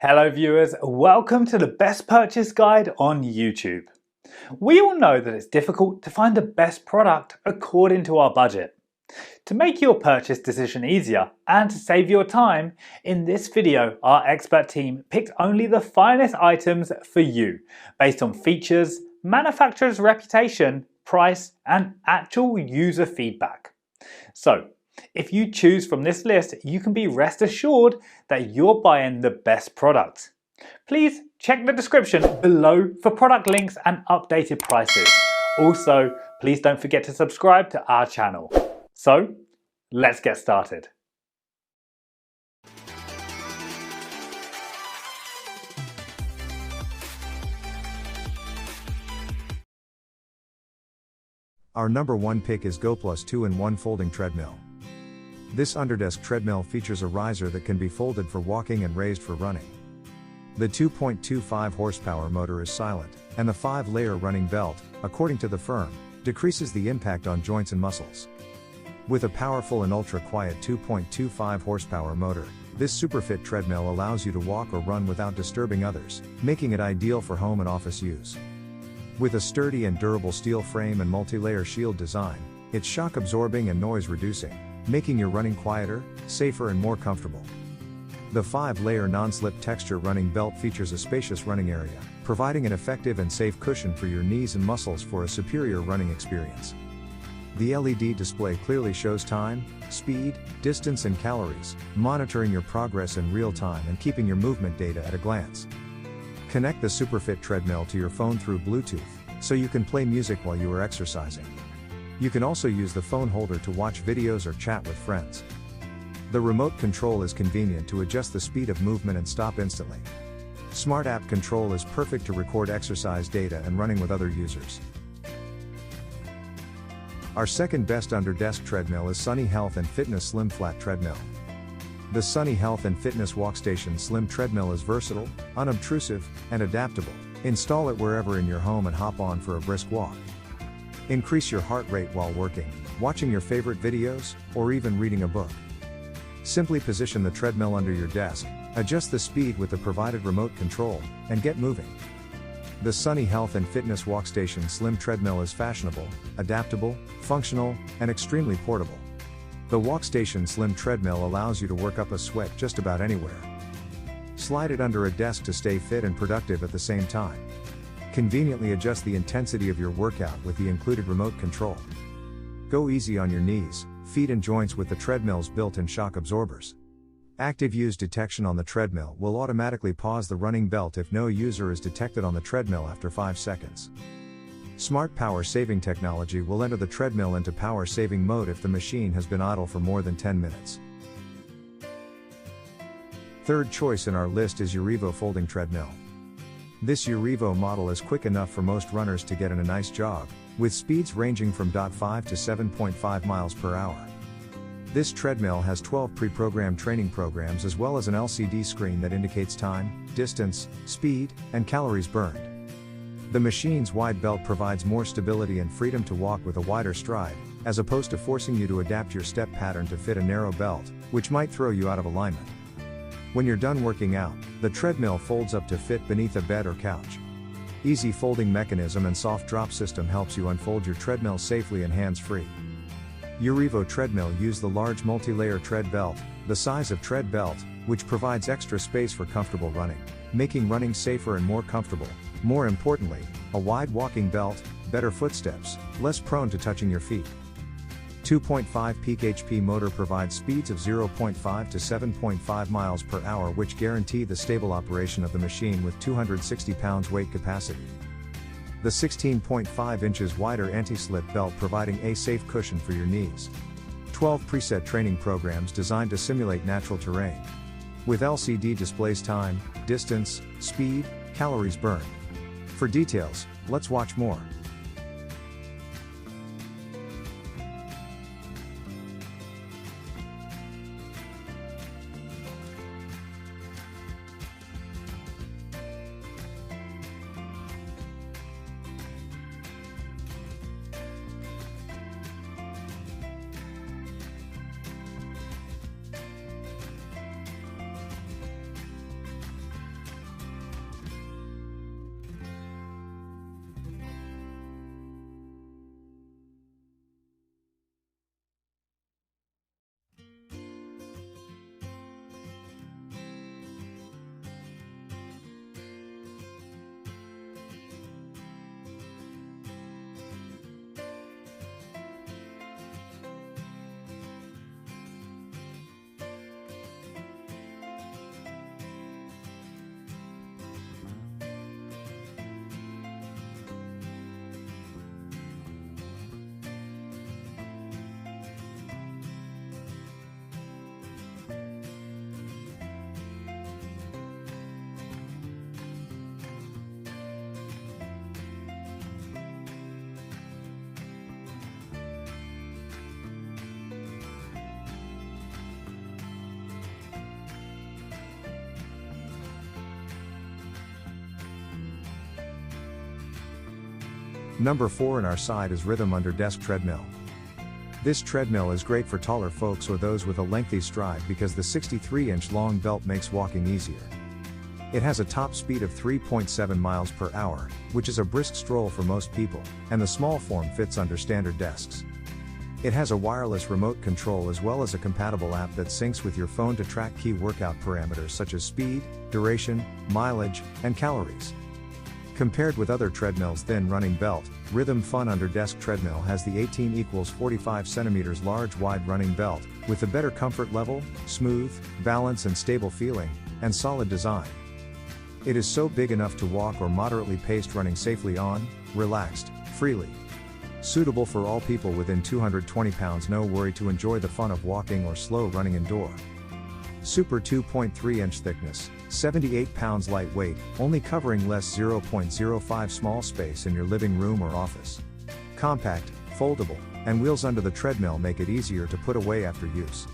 Hello viewers, welcome to the best purchase guide on YouTube. We all know that it's difficult to find the best product according to our budget. To make your purchase decision easier and to save your time, in this video our expert team picked only the finest items for you based on features, manufacturer's reputation, price and actual user feedback. So, if you choose from this list, you can be rest assured that you're buying the best product. Please check the description below for product links and updated prices. Also, please don't forget to subscribe to our channel. So, let's get started. Our number one pick is GoPlus 2-in-1 Folding Treadmill. This underdesk treadmill features a riser that can be folded for walking and raised for running. The 2.25 horsepower motor is silent, and the 5-layer running belt, according to the firm, decreases the impact on joints and muscles. With a powerful and ultra-quiet 2.25 horsepower motor, this superfit treadmill allows you to walk or run without disturbing others, making it ideal for home and office use. With a sturdy and durable steel frame and multi-layer shield design, it's shock-absorbing and noise-reducing, making your running quieter, safer and more comfortable. The 5-layer non-slip texture running belt features a spacious running area, providing an effective and safe cushion for your knees and muscles for a superior running experience. The LED display clearly shows time, speed, distance and calories, monitoring your progress in real time and keeping your movement data at a glance. Connect the Superfit treadmill to your phone through Bluetooth, so you can play music while you are exercising. You can also use the phone holder to watch videos or chat with friends. The remote control is convenient to adjust the speed of movement and stop instantly. Smart app control is perfect to record exercise data and running with other users. Our second best underdesk treadmill is Sunny Health and Fitness Slim Flat Treadmill. The Sunny Health and Fitness Walkstation Slim Treadmill is versatile, unobtrusive, and adaptable. Install it wherever in your home and hop on for a brisk walk. Increase your heart rate while working, watching your favorite videos, or even reading a book. Simply position the treadmill under your desk, adjust the speed with the provided remote control, and get moving. The Sunny Health and Fitness Walkstation Slim Treadmill is fashionable, adaptable, functional, and extremely portable. The Walkstation Slim Treadmill allows you to work up a sweat just about anywhere. Slide it under a desk to stay fit and productive at the same time. Conveniently adjust the intensity of your workout with the included remote control. Go easy on your knees, feet and joints with the treadmill's built-in shock absorbers. Active use detection on the treadmill will automatically pause the running belt if no user is detected on the treadmill after 5 seconds. Smart power saving technology will enter the treadmill into power saving mode if the machine has been idle for more than 10 minutes. Third choice in our list is Urevo Folding Treadmill. This Urevo model is quick enough for most runners to get in a nice jog, with speeds ranging from 0.5 to 7.5 miles per hour. This treadmill has 12 pre-programmed training programs as well as an LCD screen that indicates time, distance, speed, and calories burned. The machine's wide belt provides more stability and freedom to walk with a wider stride, as opposed to forcing you to adapt your step pattern to fit a narrow belt, which might throw you out of alignment. When you're done working out, the treadmill folds up to fit beneath a bed or couch. Easy folding mechanism and soft drop system helps you unfold your treadmill safely and hands-free. Urevo treadmill use the large multi-layer tread belt, the size of tread belt, which provides extra space for comfortable running, making running safer and more comfortable. More importantly, a wide walking belt, better footsteps, less prone to touching your feet. 2.5 peak HP motor provides speeds of 0.5 to 7.5 miles per hour which guarantee the stable operation of the machine with 260 pounds weight capacity. The 16.5 inches wider anti-slip belt providing a safe cushion for your knees. 12 preset training programs designed to simulate natural terrain. With LCD displays time, distance, speed, calories burned. For details, let's watch more. Number 4 in our side is Rhythm Under Desk Treadmill. This treadmill is great for taller folks or those with a lengthy stride because the 63-inch long belt makes walking easier. It has a top speed of 3.7 miles per hour, which is a brisk stroll for most people, and the small form fits under standard desks. It has a wireless remote control as well as a compatible app that syncs with your phone to track key workout parameters such as speed, duration, mileage, and calories. Compared with other treadmills' thin running belt, Rhythm Fun Under Desk Treadmill has the 18 equals 45 cm large wide running belt, with a better comfort level, smooth, balance and stable feeling, and solid design. It is so big enough to walk or moderately paced running safely on, relaxed, freely. Suitable for all people within 220 pounds, no worry to enjoy the fun of walking or slow running indoor. Super 2.3-inch thickness, 78 pounds lightweight, only covering less 0.05 small space in your living room or office. Compact, foldable, and wheels under the treadmill make it easier to put away after use.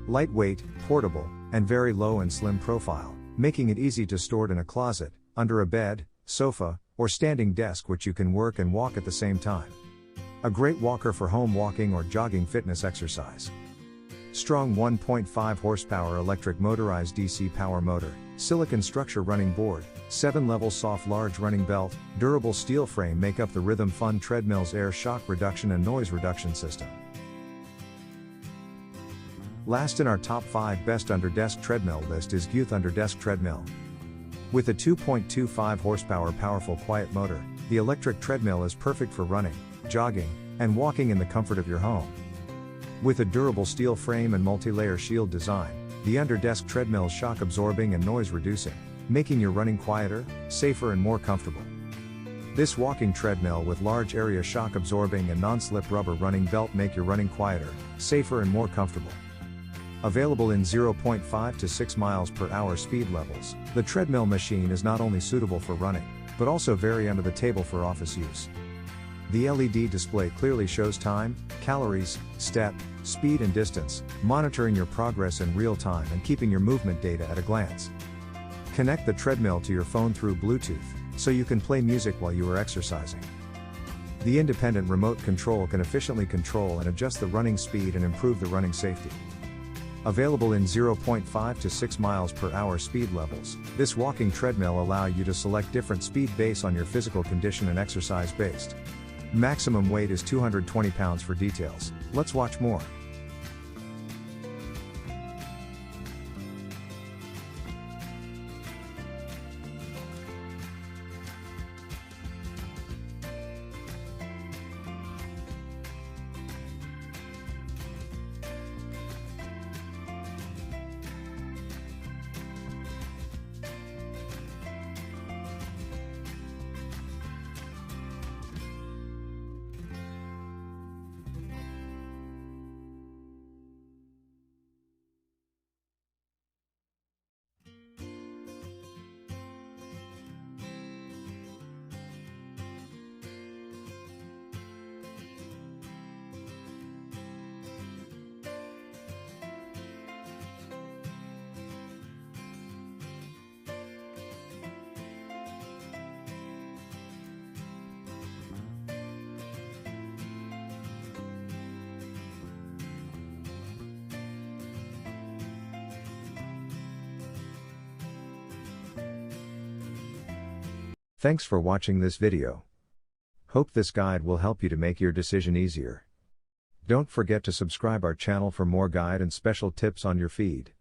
Lightweight, portable, and very low and slim profile, making it easy to store it in a closet, under a bed, sofa, or standing desk which you can work and walk at the same time. A great walker for home walking or jogging fitness exercise. Strong 1.5 horsepower electric motorized DC power motor, silicon structure running board, 7-level soft large running belt, durable steel frame make up the Rhythm Fun Treadmill's air shock reduction and noise reduction system. Last in our top 5 best under-desk treadmill list is Youth Under Desk Treadmill. With a 2.25 horsepower powerful quiet motor, the electric treadmill is perfect for running, jogging, and walking in the comfort of your home. With a durable steel frame and multi-layer shield design, the under-desk treadmill is shock absorbing and noise reducing, making your running quieter, safer and more comfortable. This walking treadmill with large area shock absorbing and non-slip rubber running belt make your running quieter, safer and more comfortable. Available in 0.5 to 6 miles per hour speed levels, the treadmill machine is not only suitable for running, but also very under the table for office use. The LED display clearly shows time, calories, step, speed and distance, monitoring your progress in real time and keeping your movement data at a glance. Connect the treadmill to your phone through Bluetooth, so you can play music while you are exercising. The independent remote control can efficiently control and adjust the running speed and improve the running safety. Available in 0.5 to 6 miles per hour speed levels, this walking treadmill allows you to select different speed based on your physical condition and exercise based. Maximum weight is 220 pounds for details. Let's watch more. Thanks for watching this video. Hope this guide will help you to make your decision easier. Don't forget to subscribe our channel for more guide and special tips on your feed.